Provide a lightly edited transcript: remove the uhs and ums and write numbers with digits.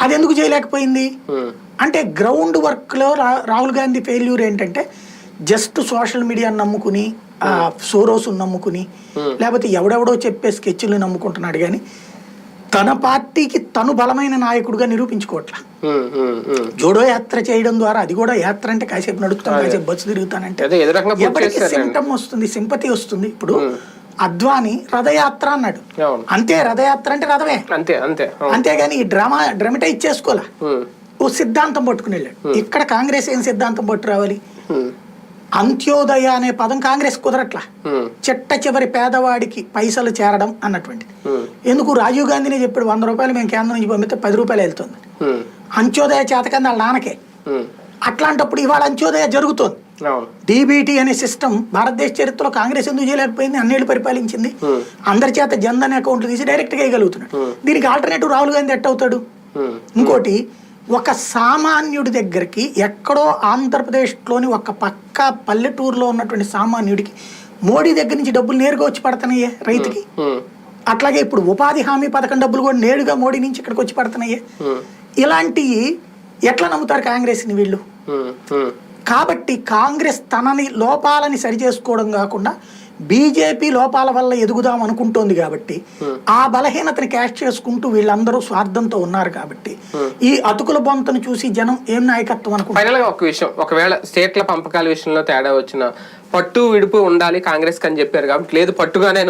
అది ఎందుకు చేయలేకపోయింది అంటే గ్రౌండ్ వర్క్ లో రాహుల్ గాంధీ ఫెయిల్యూర్ ఏంటంటే జస్ట్ సోషల్ మీడియాని నమ్ముకుని సోరోస్ నమ్ముకుని లేకపోతే ఎవడెవడో చెప్పే స్కెచ్లు నమ్ముకుంటున్నాడు కానీ తన పార్టీకి తను బలమైన నాయకుడుగా నిరూపించుకోవట్లా. జోడో యాత్ర చేయడం ద్వారా, అది కూడా యాత్ర అంటే కాసేపు నడుపుతాను కాసేపు బస్సు తిరుగుతానంటే ఎవరికి సిమ్టమ్ వస్తుంది, సింపతి వస్తుంది. ఇప్పుడు అద్వానీ రథయాత్ర అన్నాడు, అంతే రథయాత్ర అంటే రథమే అంతేగాని ఈ డ్రామటైజ్ చేసుకోలే, ఓ సిద్ధాంతం పట్టుకుని వెళ్ళాడు. ఇక్కడ కాంగ్రెస్ ఏం సిద్ధాంతం పట్టు రావాలి? అంత్యోదయ అనే పదం కాంగ్రెస్ కుదరట్లా, చిట్ట చివరి పేదవాడికి పైసలు చేరడం అన్నటువంటిది. ఎందుకు రాజీవ్ గాంధీనే చెప్పాడు 100 రూపాయలు మేము కేంద్రం నుంచి పంపితే 10 రూపాయలు వెళ్తుంది. అంత్యోదయ చేతకంది వాళ్ళ నాన్నకే. అట్లాంటప్పుడు ఇవాళ అంత్యోదయ జరుగుతోంది. డీబీటీ అనే సిస్టమ్ భారతదేశ చరిత్రలో కాంగ్రెస్ ఎందుకు చేయలేకపోయింది? అన్నేళ్ళు పరిపాలించింది, అందరి చేత జన్ధన్ అకౌంట్లు తీసి డైరెక్ట్ గా వేయగలుగుతున్నాడు. దీనికి ఆల్టర్నేటివ్ రాహుల్ గాంధీ ఎట్ అవుతాడు? ఇంకోటి, ఒక సామాన్యుడి దగ్గరికి ఎక్కడో ఆంధ్రప్రదేశ్లోని ఒక పక్క పల్లెటూరులో ఉన్నటువంటి సామాన్యుడికి మోడీ దగ్గర నుంచి డబ్బులు నేరుగా వచ్చి పడుతున్నాయే రైతుకి. అట్లాగే ఇప్పుడు ఉపాధి హామీ పథకం డబ్బులు కూడా నేరుగా మోడీ నుంచి ఇక్కడికి వచ్చి పడుతున్నాయే. ఇలాంటివి ఎట్లా నమ్ముతారు కాంగ్రెస్ని వీళ్ళు? కాబట్టి కాంగ్రెస్ తనని లోపాలని సరిచేసుకోవడం కాకుండా బీజేపీ లోపాల వల్ల ఎదుగుదాం అనుకుంటోంది కాబట్టి ఆ బలహీనతని క్యాష్ చేసుకుంటూ వీళ్ళందరూ స్వార్థంతో ఉన్నారు కాబట్టి ఈ అతుకుల బొంతను చూసి జనం ఏం నాయకత్వం అనుకుంటారు. ఫైనల్ గా ఒక విషయం, ఒకవేళ స్టేట్ల పంపకాల విషయంలో తేడా వచ్చిన పట్టు విడుపు ఉండాలి కాంగ్రెస్ అని చెప్పారు కాబట్టి లేదు పట్టుగానే